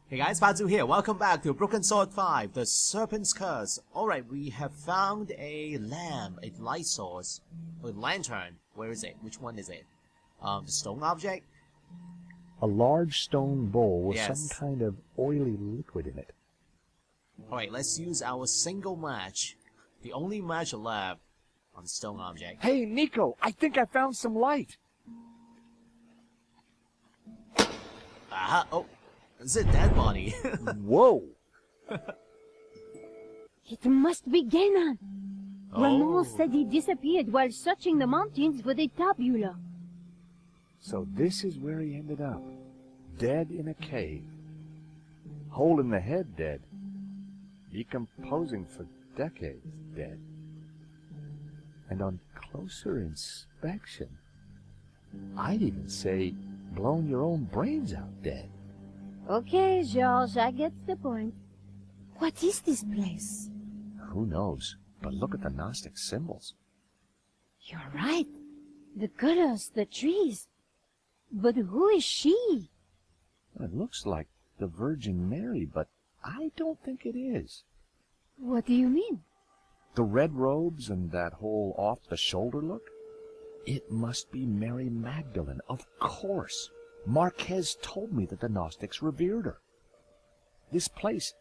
Hey guys, Badu here. Welcome back to Broken Sword 5, the Serpent's Curse. Alright, we have found a lamp, a light source, a lantern. Where is it? Which one is it? The stone object? A large stone bowl with Yes. some kind of oily liquid in it. Alright, let's use our single match. The only match left on the stone object. Hey, Nico, I think I found some light. Aha! Oh, it's a dead body. Whoa! It must be Gayan. Oh. Ramon said he disappeared while searching the mountains for the tabula. So this is where he ended up. Dead in a cave. Hole in the head dead. Decomposing for decades dead. And on closer inspection, I'd even say blown your own brains out dead. Okay, George, I get the point. What is this place? Who knows? But look at the gnostic symbols. You're right. The colors, the trees. But who is she? It looks like the Virgin Mary, but I don't think it is. What do you mean? The red robes and that whole off-the-shoulder look? It must be Mary Magdalene, of course. Marquez told me that the Gnostics revered her. This place,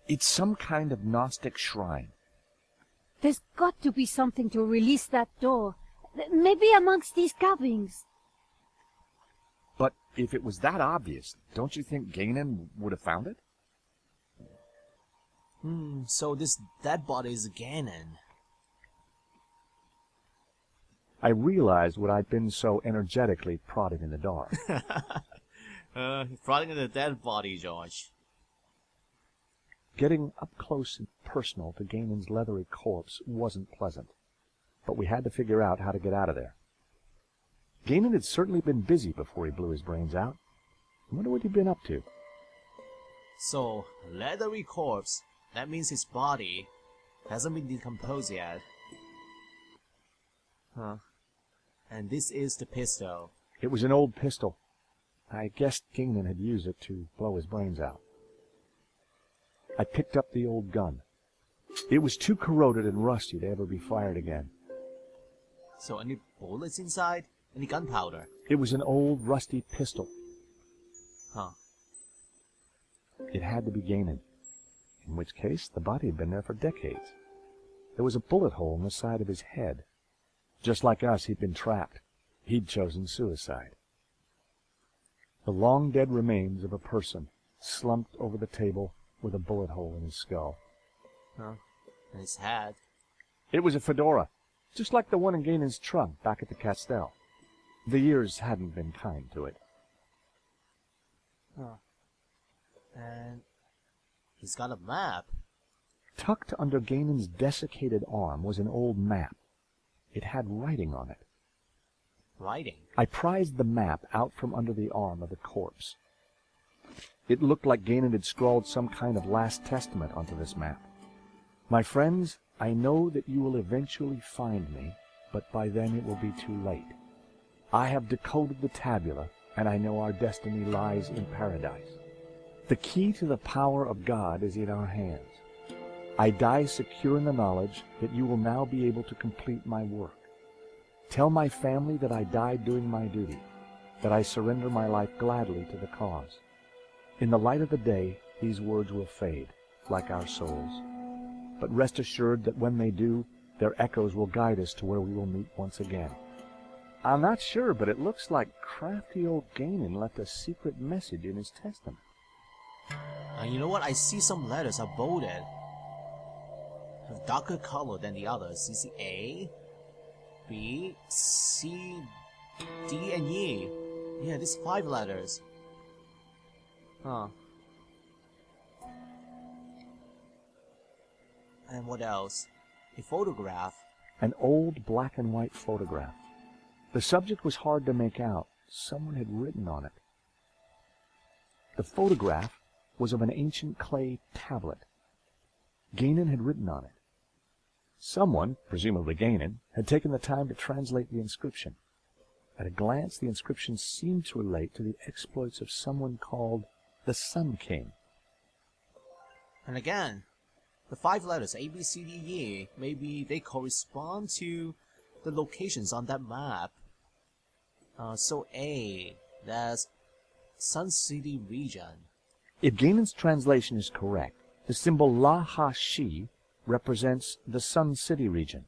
it's some kind of Gnostic shrine. There's got to be something to release that door. Maybe amongst these carvings. But if it was that obvious, don't you think Gayan would have found it? So this dead body is Gayan. I realized what I'd been so energetically prodding in the dark. Prodding in the dead body, George. Getting up close and personal to Gayan's leathery corpse wasn't pleasant, but we had to figure out how to get out of there. Gayan had certainly been busy before he blew his brains out. I wonder what he'd been up to. So, leathery corpse, that means his body hasn't been decomposed yet. Huh. And this is the pistol. It was an old pistol. I guessed Gayan had used it to blow his brains out. I picked up the old gun. It was too corroded and rusty to ever be fired again. So any bullets inside? Any gunpowder? It was an old, rusty pistol. Huh. It had to be Gayan, in which case the body had been there for decades. There was a bullet hole in the side of his head. Just like us, he'd been trapped. He'd chosen suicide. The long-dead remains of a person slumped over the table with a bullet hole in his skull. Huh. And his hat. It was a fedora, just like the one in Gayan's trunk back at the Castel. The years hadn't been kind to it. Huh. And he's got a map. Tucked under Gayan's desiccated arm was an old map. It had writing on it. Writing? I prized the map out from under the arm of the corpse. It looked like Gayan had scrawled some kind of last testament onto this map. My friends, I know that you will eventually find me, but by then it will be too late. I have decoded the tabula, and I know our destiny lies in paradise. The key to the power of God is in our hands. I die secure in the knowledge that you will now be able to complete my work. Tell my family that I died doing my duty, that I surrender my life gladly to the cause. In the light of the day, these words will fade, like our souls. But rest assured that when they do, their echoes will guide us to where we will meet once again. I'm not sure, but it looks like crafty old Gayan left a secret message in his testament. You know what? I see some letters are bolded. Have darker color than the others. You see A, B, C, D, and E. Yeah, these 5 letters. Huh. And what else? A photograph. An old black and white photograph. The subject was hard to make out. Someone had written on it. The photograph was of an ancient clay tablet. Gayan had written on it. Someone, presumably Gayan, had taken the time to translate the inscription. At a glance, the inscription seemed to relate to the exploits of someone called the Sun King. And again, the 5 letters A, B, C, D, E, maybe they correspond to the locations on that map. So A, that's Sun City region. If Gainan's translation is correct, the symbol La Ha Shi represents the Sun City region.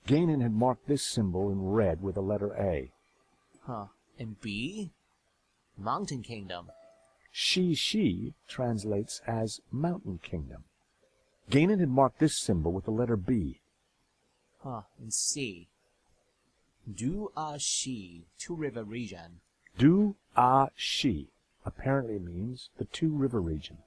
Gayan had marked this symbol in red with the letter A. And B, Mountain Kingdom. Shi translates as Mountain Kingdom. Gayan had marked this symbol with the letter B. And C, Du A Shi, Two River region. Du A Shi apparently means the Two River region.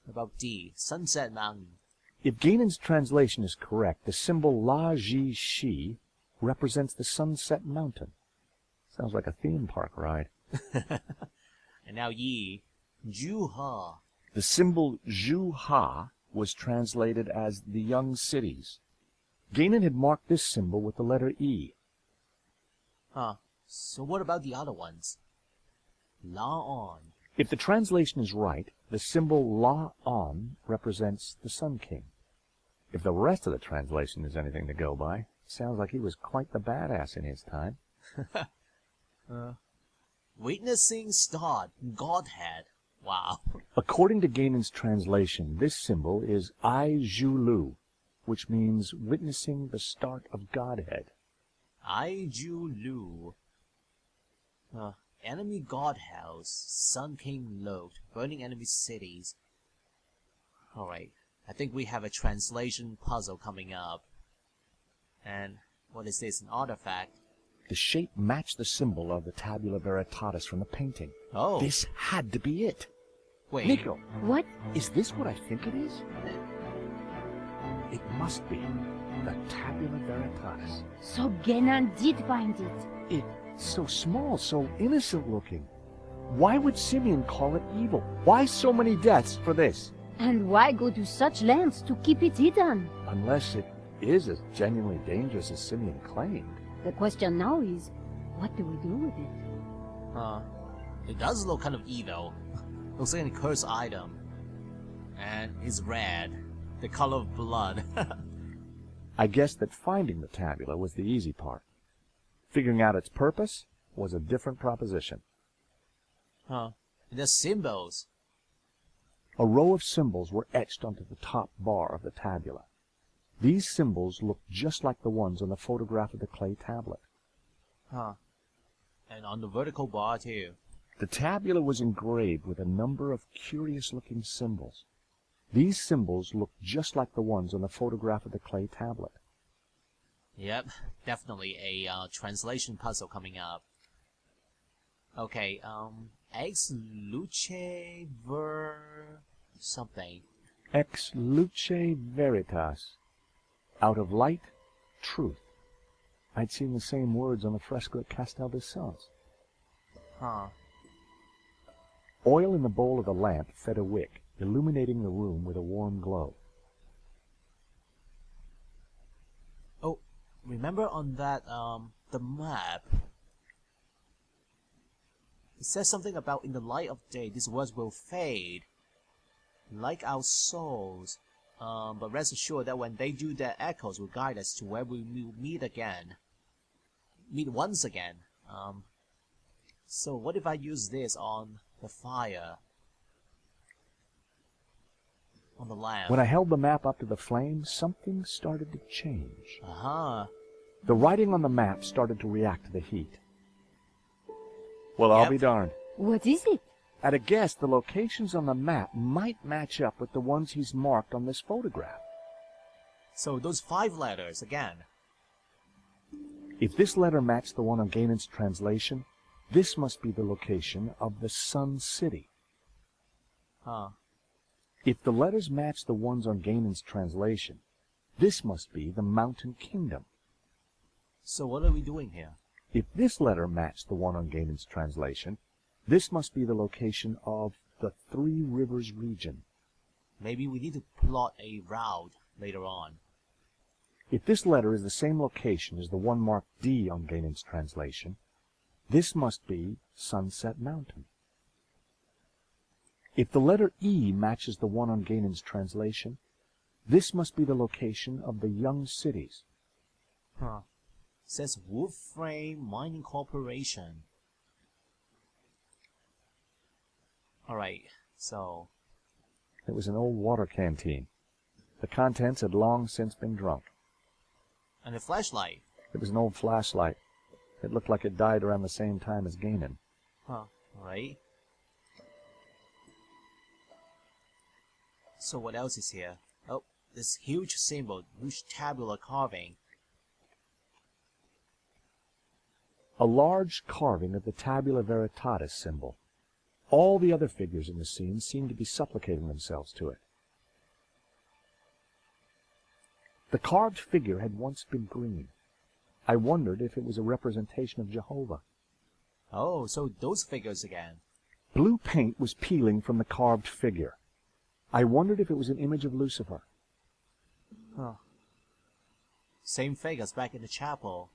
About D, Sunset Mountain. If Gainan's translation is correct, the symbol La Ji Shi represents the Sunset Mountain. Sounds like a theme park ride. And now Yi, Ju Ha. The symbol Ju Ha was translated as the Young Cities. Gayan had marked this symbol with the letter E. So what about the other ones? La On. If the translation is right, the symbol La On represents the Sun King. If the rest of the translation is anything to go by, sounds like he was quite the badass in his time. Witnessing Star, Godhead. Wow. According to Gainan's translation, this symbol is I Ju Lu, which means witnessing the start of Godhead. I Ju Lu. Enemy God House, Sun King Load, burning enemy cities. Alright, I think we have a translation puzzle coming up. And what is this, an artifact? The shape matched the symbol of the tabula veritatis from the painting. Oh. This had to be it. Wait. Nico, What? is this what I think it is? It must be the tabula veritatis. So Gayan did find it. It's so small, so innocent looking. Why would Simeon call it evil? Why so many deaths for this? And why go to such lengths to keep it hidden? Unless it is as genuinely dangerous as Simeon claimed. The question now is, what do we do with it? It does look kind of evil. Looks like a cursed item. And it's red. The color of blood. I guess that finding the tabula was the easy part. Figuring out its purpose was a different proposition. And the symbols. A row of symbols were etched onto the top bar of the tabula. These symbols looked just like the ones on the photograph of the clay tablet. And on the vertical bar too. The tabula was engraved with a number of curious-looking symbols. These symbols looked just like the ones on the photograph of the clay tablet. Yep, definitely a translation puzzle coming up. Okay, ex luce ver something. Ex luce veritas. Out of light, truth. I'd seen the same words on the fresco at Castel de Sants. Oil in the bowl of the lamp fed a wick, illuminating the room with a warm glow. Oh, remember on that, the map? It says something about in the light of day, these words will fade, like our souls. But rest assured that when they do, their echoes will guide us to where we will meet again. Meet once again. So what if I use this on the fire? On the lamp? When I held the map up to the flame, something started to change. The writing on the map started to react to the heat. Well, I'll be darned. What is it? At a guess, the locations on the map might match up with the ones he's marked on this photograph. So those 5 letters again. If this letter matched the one on Gainan's translation, this must be the location of the Sun City. If the letters match the ones on Gainan's translation, this must be the Mountain Kingdom. So what are we doing here? If this letter matched the one on Gainan's translation, this must be the location of the Three Rivers region. Maybe we need to plot a route later on. If this letter is the same location as the one marked D on Gainan's translation, this must be Sunset Mountain. If the letter E matches the one on Gayan's translation, this must be the location of the young cities. Huh. Says Wood Frame Mining Corporation. Alright, so... It was an old water canteen. The contents had long since been drunk. And a flashlight. It was an old flashlight. It looked like it died around the same time as Gayan. Huh, alright. So what else is here? Oh, this huge symbol, huge tabular carving. A large carving of the tabula veritatis symbol. All the other figures in the scene seemed to be supplicating themselves to it. The carved figure had once been green. I wondered if it was a representation of Jehovah. Oh, so those figures again. Blue paint was peeling from the carved figure. I wondered if it was an image of Lucifer. Huh. Same figures back in the chapel.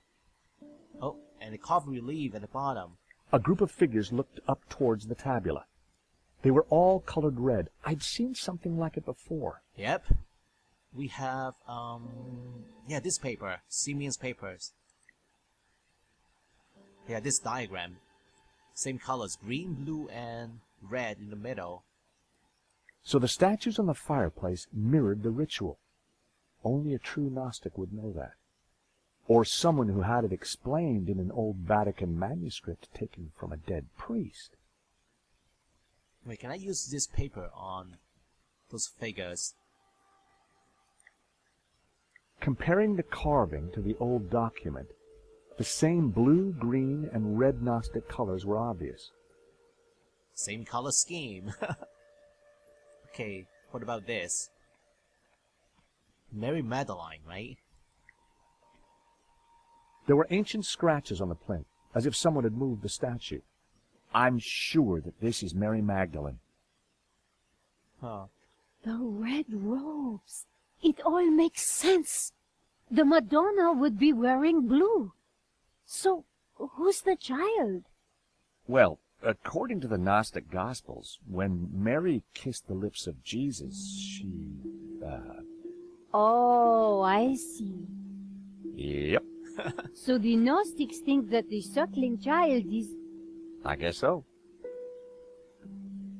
Oh, and the carved relief at the bottom. A group of figures looked up towards the tabula. They were all colored red. I'd seen something like it before. Yep. We have, yeah, this paper. Simeon's papers. Yeah, this diagram. Same colors, green, blue, and red in the middle. So the statues on the fireplace mirrored the ritual. Only a true Gnostic would know that. Or someone who had it explained in an old Vatican manuscript taken from a dead priest. Wait, can I use this paper on those figures? Comparing the carving to the old document, the same blue, green, and red Gnostic colors were obvious. Same color scheme. Okay, what about this? Mary Magdalene, right? There were ancient scratches on the plinth, as if someone had moved the statue. I'm sure that this is Mary Magdalene. Huh. The red robes. It all makes sense. The Madonna would be wearing blue. So, who's the child? Well, according to the Gnostic Gospels, when Mary kissed the lips of Jesus, she, Oh, I see. Yep, So the Gnostics think that the suckling child is... I guess so.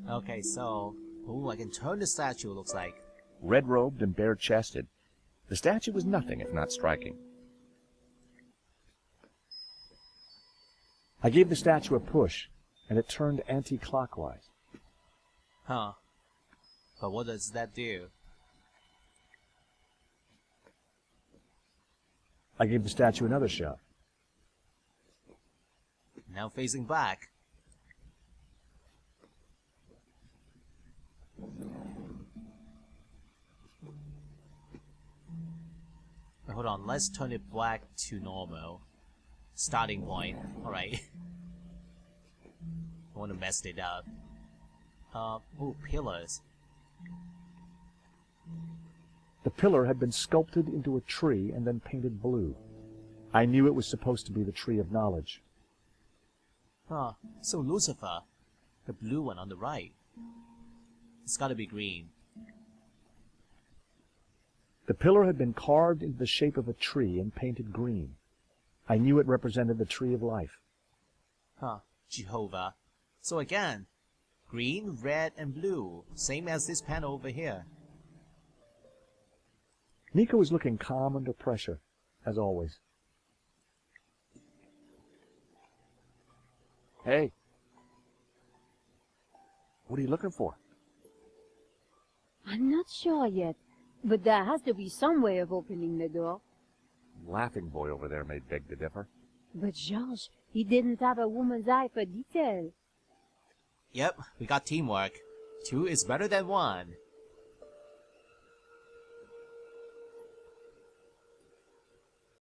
Okay, so... Ooh, I can turn the statue, looks like. Red-robed and bare-chested, the statue was nothing if not striking. I gave the statue a push, and it turned anti-clockwise. Huh. But what does that do? I gave the statue another shove. Now facing back. Hold on, let's turn it back to normal. Starting point. Alright. I want to mess it up. Oh, pillars. The pillar had been sculpted into a tree and then painted blue. I knew it was supposed to be the tree of knowledge. Huh, so Lucifer, the blue one on the right. It's gotta be green. The pillar had been carved into the shape of a tree and painted green. I knew it represented the tree of life. Huh, Jehovah. So again, green, red, and blue, same as this panel over here. Nico was looking calm under pressure, as always. Hey. What are you looking for? I'm not sure yet, but there has to be some way of opening the door. Laughing boy over there may beg to differ. But George, he didn't have a woman's eye for detail. Yep, we got teamwork. 2 is better than 1.